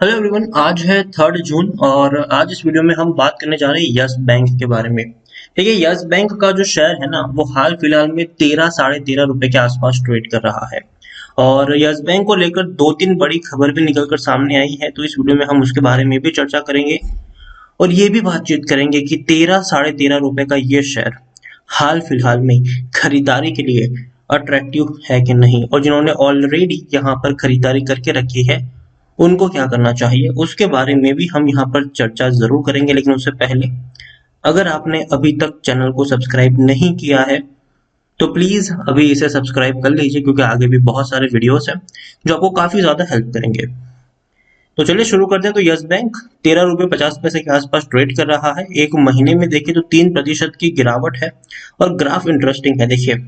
Hello everyone. आज है 3 जून और आज इस वीडियो में हम बात करने जा रहे हैं यस बैंक के बारे में। ठीक है, यस बैंक का जो शेयर है ना वो हाल फिलहाल में 13 साढ़े 13 रुपए के आसपास ट्रेड कर रहा है। और यस बैंक को लेकर दो तीन बड़ी खबर भी निकल कर सामने आई है, तो इस वीडियो में हम उसके बारे में भी चर्चा करेंगे और ये भी बातचीत करेंगे कि 13 साढ़े 13 रुपए का ये शेयर हाल फिलहाल में खरीदारी के लिए अट्रैक्टिव है कि नहीं, और जिन्होंने ऑलरेडी यहाँ पर खरीदारी करके रखी है उनको क्या करना चाहिए उसके बारे में भी हम यहाँ पर चर्चा जरूर करेंगे। लेकिन उससे पहले अगर आपने अभी तक चैनल को सब्सक्राइब नहीं किया है तो प्लीज अभी इसे सब्सक्राइब कर लीजिए, क्योंकि आगे भी बहुत सारे वीडियोस हैं जो आपको काफी ज्यादा हेल्प करेंगे। तो चलिए शुरू करते हैं। तो यस बैंक 13 रुपए 50 पैसे के आसपास ट्रेड कर रहा है। एक महीने में देखिए तो 3% की गिरावट है और ग्राफ इंटरेस्टिंग है। देखिए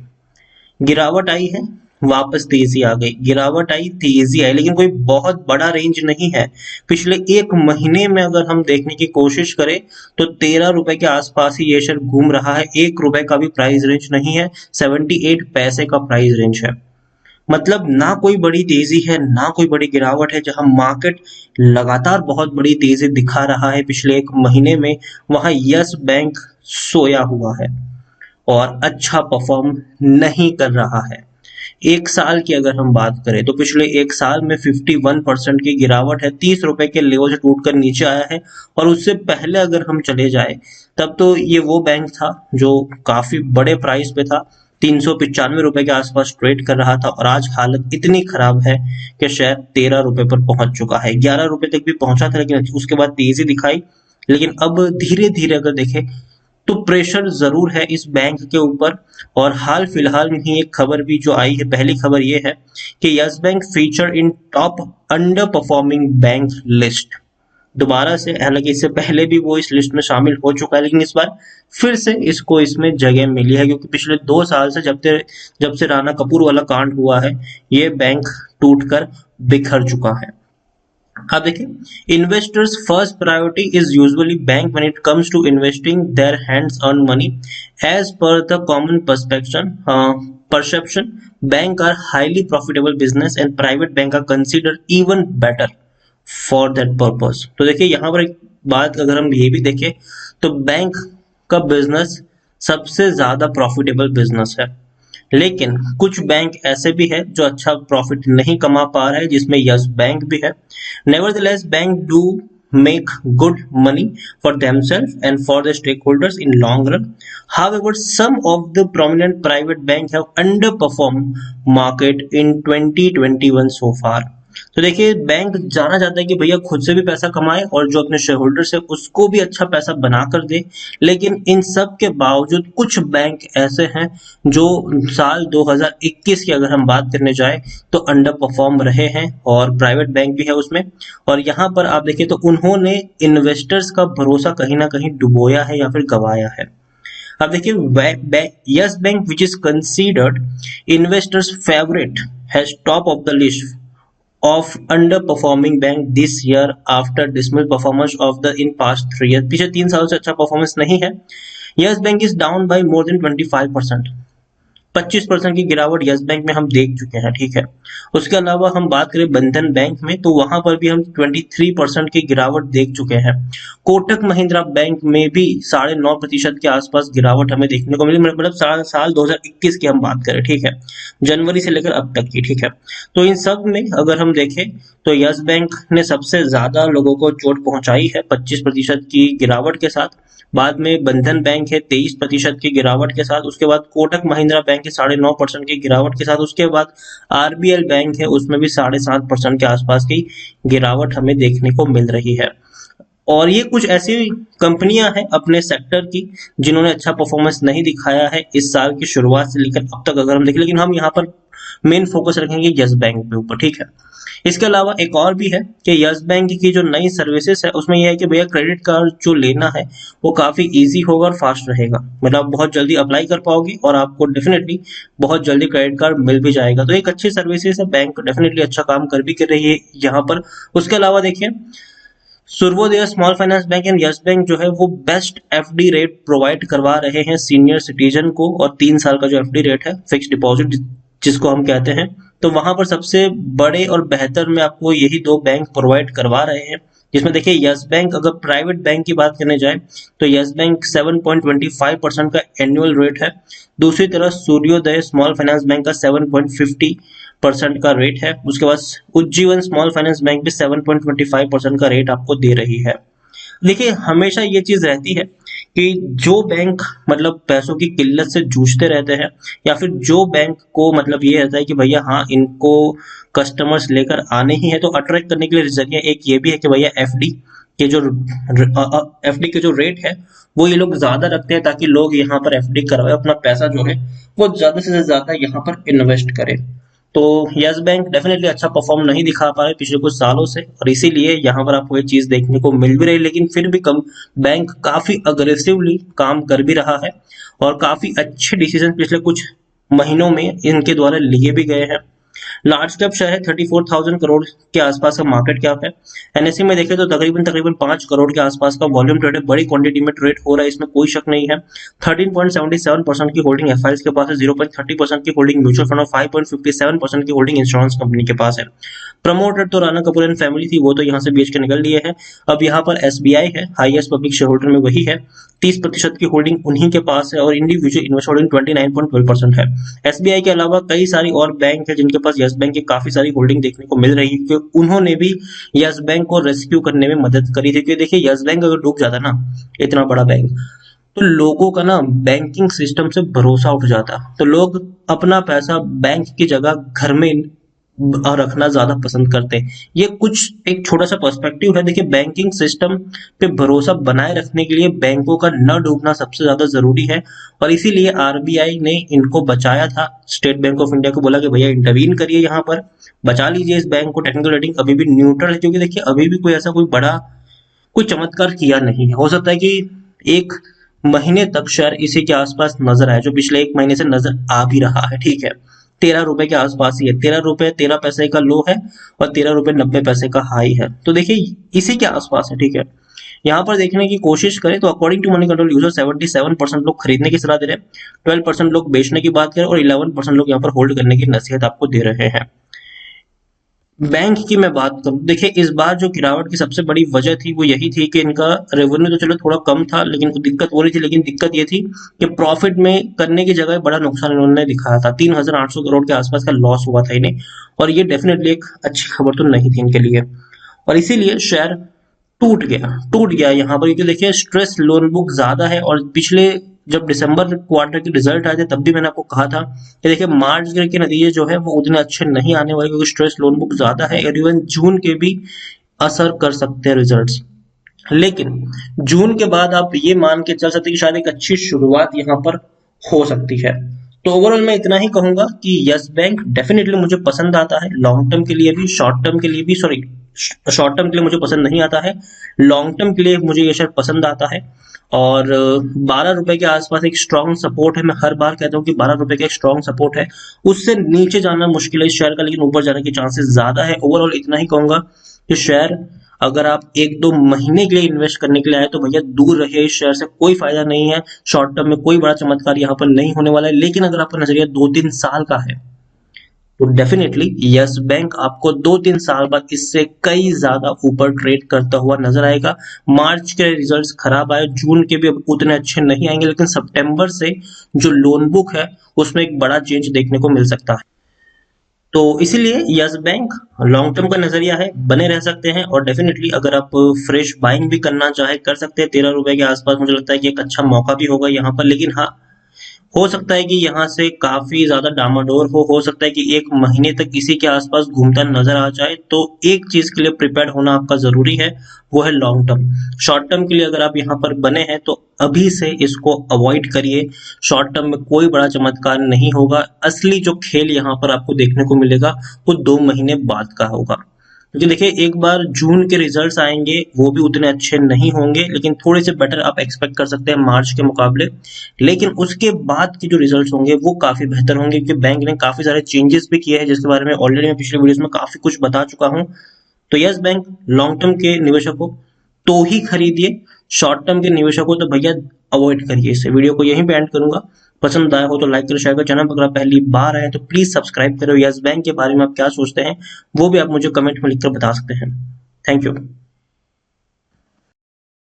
गिरावट आई है, वापस तेजी आ गई, गिरावट आई, तेजी आई, लेकिन कोई बहुत बड़ा रेंज नहीं है। पिछले एक महीने में अगर हम देखने की कोशिश करें तो 13 रुपए के आसपास ही ये शेयर घूम रहा है। 1 रुपए का भी प्राइस रेंज नहीं है, 78 पैसे का प्राइस रेंज है। मतलब ना कोई बड़ी तेजी है ना कोई बड़ी गिरावट है। जहां मार्केट लगातार बहुत बड़ी तेजी दिखा रहा है पिछले एक महीने में, वहां यस बैंक सोया हुआ है और अच्छा परफॉर्म नहीं कर रहा है। एक साल की अगर हम बात करें तो पिछले एक साल में 51% की गिरावट है, 30 रुपए के लेवल से टूटकर नीचे आया है। और उससे पहले अगर हम चले जाए तब तो ये वो बैंक था जो काफी बड़े प्राइस पे था, 395 रुपए के आसपास ट्रेड कर रहा था। और आज हालत इतनी खराब है कि शेयर 13 रुपए पर पहुंच चुका है। 11 रुपए तक भी पहुंचा था, लेकिन उसके बाद तेजी दिखाई। लेकिन अब धीरे धीरे अगर देखें तो प्रेशर जरूर है इस बैंक के ऊपर। और हाल फिलहाल में ही एक खबर भी जो आई है, पहली खबर ये है कि yes bank feature in top under performing bank list दोबारा से। हालांकि इससे पहले भी वो इस लिस्ट में शामिल हो चुका है, लेकिन इस बार फिर से इसको इसमें जगह मिली है, क्योंकि पिछले 2 साल से जब से राणा कपूर वाला कांड हुआ है ये बैंक टूटकर बिखर चुका है। अब देखिए, investors first priority is usually bank when it comes to investing their hands earn money as per the common perception bank are highly profitable business and private bank are consider even better for that purpose. तो देखिए यहाँ पर एक बात अगर हम ये भी देखें तो बैंक का बिजनेस सबसे ज्यादा प्रॉफिटेबल बिजनेस है, लेकिन कुछ बैंक ऐसे भी है जो अच्छा प्रॉफिट नहीं कमा पा रहे हैं, जिसमें यस बैंक भी है। Nevertheless bank do make good money for themselves and for the stakeholders in long run. However, some of the prominent private banks have underperformed market in 2021 so far. तो देखिए बैंक जाना चाहता है कि भैया खुद से भी पैसा कमाए और जो अपने शेयर होल्डर्स है उसको भी अच्छा पैसा बना कर दे। लेकिन इन सब के बावजूद कुछ बैंक ऐसे हैं जो साल 2021 की अगर हम बात करने जाए तो अंडर परफॉर्म रहे हैं, और प्राइवेट बैंक भी है उसमें। और यहाँ पर आप देखिए तो उन्होंने इन्वेस्टर्स का भरोसा कहीं ना कहीं डुबोया है या फिर गवाया है। अब देखिए, yes bank which is considered investors favourite has top of the list of underperforming bank this year after dismal performance of the in past 3 years। पिछले 3 सालों से अच्छा परफॉर्मेंस नहीं है। Yes bank is down by more than 25%, 25% की गिरावट yes bank में हम देख चुके हैं। ठीक है, उसके अलावा हम बात करें बंधन बैंक में तो वहां पर भी हम 23% की गिरावट देख चुके हैं। कोटक महिंद्रा बैंक में भी 9.5% के आसपास गिरावट हमें देखने को मिली। मतलब साल 2021 की हम बात करें, ठीक है, जनवरी से लेकर अब तक की। ठीक है, तो इन सब में अगर हम देखें तो यस बैंक ने सबसे ज्यादा लोगों को चोट पहुंचाई है 25% की गिरावट के साथ। बाद में बंधन बैंक है 23% की गिरावट के साथ। उसके बाद कोटक महिंद्रा बैंक है 9.5% की गिरावट के साथ। उसके बाद आरबीएल बैंक है, उसमें भी 7.5% के आसपास की गिरावट हमें देखने को मिल रही है। और ये कुछ ऐसी कंपनियां हैं अपने सेक्टर की जिन्होंने अच्छा परफॉर्मेंस नहीं दिखाया है इस साल की शुरुआत से लेकर अब तक अगर हम देखें, लेकिन हम यहाँ पर मेन फोकस रखेंगे यस बैंक के ऊपर। ठीक है, इसके अलावा एक और भी है कि यस बैंक की जो नई सर्विसेज है उसमें यह है कि भैया क्रेडिट कार्ड जो लेना है वो काफी इजी होगा और फास्ट रहेगा। मतलब आप बहुत जल्दी अप्लाई कर पाओगे और आपको डेफिनेटली बहुत जल्दी क्रेडिट कार्ड मिल भी जाएगा। तो एक अच्छी सर्विसेज है, बैंक डेफिनेटली अच्छा काम कर भी कर रही है यहाँ पर। उसके अलावा देखिए, सूर्योदय small finance bank and yes bank जो है वो बेस्ट एफडी रेट प्रोवाइड करवा रहे हैं सीनियर सिटीजन को। और 3 साल का जो एफडी रेट है फिक्स डिपॉजिट जिसको हम कहते हैं, तो वहां पर सबसे बड़े और बेहतर में आपको यही दो बैंक प्रोवाइड करवा रहे हैं। जिसमें देखिए यस बैंक, अगर प्राइवेट बैंक की बात करने जाए तो यस बैंक 7.25% का एनुअल रेट है। दूसरी तरफ सूर्योदय स्मॉल फाइनेंस बैंक का 7.50% का रेट है। उसके बाद उज्जीवन स्मॉल फाइनेंस बैंक भी 7.25% का रेट आपको दे रही है। देखिए हमेशा ये चीज रहती है कि जो बैंक मतलब पैसों की किल्लत से जूझते रहते हैं, या फिर जो बैंक को मतलब ये रहता है कि भैया हाँ इनको कस्टमर्स लेकर आने ही है, तो अट्रैक्ट करने के लिए जरिए एक ये भी है कि भैया एफडी के जो एफडी के जो रेट है वो ये लोग ज्यादा रखते हैं, ताकि लोग यहाँ पर एफडी करवाए, अपना पैसा जो है वो ज्यादा से ज्यादा यहाँ पर इन्वेस्ट करें। तो यस बैंक डेफिनेटली अच्छा परफॉर्म नहीं दिखा पा रहे पिछले कुछ सालों से, और इसीलिए यहाँ पर आपको ये चीज देखने को मिल भी रही, लेकिन फिर भी कम बैंक काफी अग्रेसिवली काम कर भी रहा है और काफी अच्छे डिसीजन पिछले कुछ महीनों में इनके द्वारा लिए भी गए हैं। लार्ज कैप शेयर है, 34,000 करोड़ के आसपास का मार्केट कैप है। एनएससी में देखें तो तकरीबन तकरीबन 5 करोड़ के आसपास का वॉल्यूम ट्रेड है, बड़ी क्वांटिटी में ट्रेड हो रहा है, इसमें कोई शक नहीं है। 13.77% की होल्डिंग एफआईएस के पास है, 0.30% की होल्डिंग म्यूचुअल फंड और 5.57% की होल्डिंग इंश्योरेंस कंपनी के पास है। प्रमोटर तो राणा कपूर एंड फैमिली थी, वो तो यहाँ से बेच के निकल लिए हैं। अब यहाँ पर एसबीआई है, हाईएस्ट पब्लिक शेयर होल्डर में वही है, 30% की होल्डिंग उन्हीं के पास है, और इंडिविजुअल इन्वेस्टर होल्डिंग 29.12% है। एसबीआई के अलावा कई सारी और बैंक है जिनके पास यस बैंक की काफी सारी होल्डिंग देखने को मिल रही है, क्योंकि उन्होंने भी यस बैंक को रेस्क्यू करने में मदद करी थी। क्योंकि देखिए यस बैंक अगर डूब जाता ना, इतना बड़ा बैंक, तो लोगों का ना बैंकिंग सिस्टम से भरोसा उठ जाता, तो लोग अपना पैसा बैंक की जगह घर में रखना ज्यादा पसंद करते हैं। ये कुछ एक छोटा सा पर्सपेक्टिव है। देखिए बैंकिंग सिस्टम पे भरोसा बनाए रखने के लिए बैंकों का न डूबना सबसे ज्यादा जरूरी है, और इसीलिए आरबीआई ने इनको बचाया था। स्टेट बैंक ऑफ इंडिया को बोला कि भैया इंटरवीन करिए, यहाँ पर बचा लीजिए इस बैंक को। टेक्निकल रेटिंग अभी भी न्यूट्रल है, क्योंकि देखिए अभी भी कोई ऐसा कोई बड़ा कोई चमत्कार किया नहीं है। हो सकता है कि एक महीने तक शेयर इसी के आसपास नजर आए, जो पिछले एक महीने से नजर आ भी रहा है। ठीक है, 13 रुपए के आसपास ही है, 13 रुपए 13 पैसे का लो है और 13 रुपए 90 पैसे का हाई है। तो देखिए इसी के आसपास है। ठीक है, यहाँ पर देखने की कोशिश करें तो according to Moneycontrol user 77% लोग खरीदने की सलाह दे रहे हैं, 12% लोग बेचने की बात करें और 11% लोग यहाँ पर होल्ड करने की नसीहत आपको दे रहे हैं। बैंक की मैं बात करूं, देखिए इस बार जो गिरावट की सबसे बड़ी वजह थी वो यही थी कि इनका रेवेन्यू तो चलो थोड़ा कम था, लेकिन दिक्कत हो रही थी, लेकिन दिक्कत ये थी कि प्रॉफिट में करने की जगह बड़ा नुकसान इन्होंने दिखाया था। 3,800 करोड़ के आसपास का लॉस हुआ था इन्हें, और ये डेफिनेटली एक अच्छी खबर तो नहीं थी इनके लिए, और इसीलिए शेयर टूट गया यहाँ पर। क्योंकि देखिए स्ट्रेस लोन बुक ज्यादा है, और पिछले जब दिसंबर क्वार्टर के रिजल्ट आए थे तब भी मैंने आपको कहा था कि देखिए मार्च के नतीजे जो है वो उतने अच्छे नहीं आने वाले, क्योंकि स्ट्रेस लोन बुक ज्यादा है, और इवन जून के भी असर कर सकते हैं रिजल्ट्स। लेकिन जून के बाद आप ये मान के चल सकते हैं कि शायद एक अच्छी शुरुआत यहाँ पर हो सकती है। तो ओवरऑल मैं इतना ही कहूंगा कि यस बैंक डेफिनेटली मुझे पसंद आता है, लॉन्ग टर्म के लिए भी, शॉर्ट टर्म के लिए भी, सॉरी शॉर्ट टर्म के लिए मुझे पसंद नहीं आता है, लॉन्ग टर्म के लिए मुझे ये शेयर पसंद आता है। और 12 रुपए के आसपास एक स्ट्रॉन्ग सपोर्ट है, मैं हर बार कहता हूँ कि 12 रुपए का एक स्ट्रॉन्ग सपोर्ट है, उससे नीचे जाना मुश्किल है इस शेयर का, लेकिन ऊपर जाने के चांसेस ज्यादा है। ओवरऑल इतना ही कहूंगा कि शेयर अगर आप 1-2 महीने के लिए इन्वेस्ट करने के लिए आए तो भैया दूर रहिए, इस शेयर से कोई फायदा नहीं है। शॉर्ट टर्म में कोई बड़ा चमत्कार यहाँ पर नहीं होने वाला है, लेकिन अगर आपका नजरिया 2-3 साल का है तो डेफिनेटली यस बैंक आपको 2-3 साल बाद इससे कई ज्यादा ऊपर ट्रेड करता हुआ नजर आएगा। मार्च के रिजल्ट्स खराब आए, जून के भी उतने अच्छे नहीं आएंगे, लेकिन सितंबर से जो लोन बुक है उसमें एक बड़ा चेंज देखने को मिल सकता है। तो इसीलिए यस बैंक लॉन्ग टर्म का नजरिया है, बने रह सकते हैं, और डेफिनेटली अगर आप फ्रेश बाइंग भी करना चाहे कर सकते हैं। 13 रुपए के आसपास मुझे लगता है कि एक अच्छा मौका भी होगा यहाँ पर, लेकिन हाँ हो सकता है कि यहाँ से काफी ज्यादा डामाडोल हो सकता है कि एक महीने तक इसी के आसपास घूमता नजर आ जाए। तो एक चीज के लिए प्रिपेयर होना आपका जरूरी है, वो है लॉन्ग टर्म। शॉर्ट टर्म के लिए अगर आप यहाँ पर बने हैं तो अभी से इसको अवॉइड करिए। शॉर्ट टर्म में कोई बड़ा चमत्कार नहीं होगा, असली जो खेल यहाँ पर आपको देखने को मिलेगा वो 2 महीने बाद का होगा। क्योंकि देखिए एक बार जून के रिजल्ट्स आएंगे, वो भी उतने अच्छे नहीं होंगे, लेकिन थोड़े से बेटर आप एक्सपेक्ट कर सकते हैं मार्च के मुकाबले। लेकिन उसके बाद के जो रिजल्ट्स होंगे वो काफी बेहतर होंगे, क्योंकि बैंक ने काफी सारे चेंजेस भी किए हैं, जिसके बारे में ऑलरेडी मैं पिछले वीडियोस में काफी कुछ बता चुका हूं। तो यस बैंक लॉन्ग टर्म के निवेशकों तो ही खरीदिए, शॉर्ट टर्म के निवेशकों तो भैया अवॉइड करिए। इसे वीडियो को यहीं पे एंड करूंगा। पसंद आया हो तो लाइक करो, शेयर करो। चैनल पर अगर आप पहली बार आए तो प्लीज सब्सक्राइब करो। यस बैंक के बारे में आप क्या सोचते हैं वो भी आप मुझे कमेंट में लिखकर बता सकते हैं। Thank you.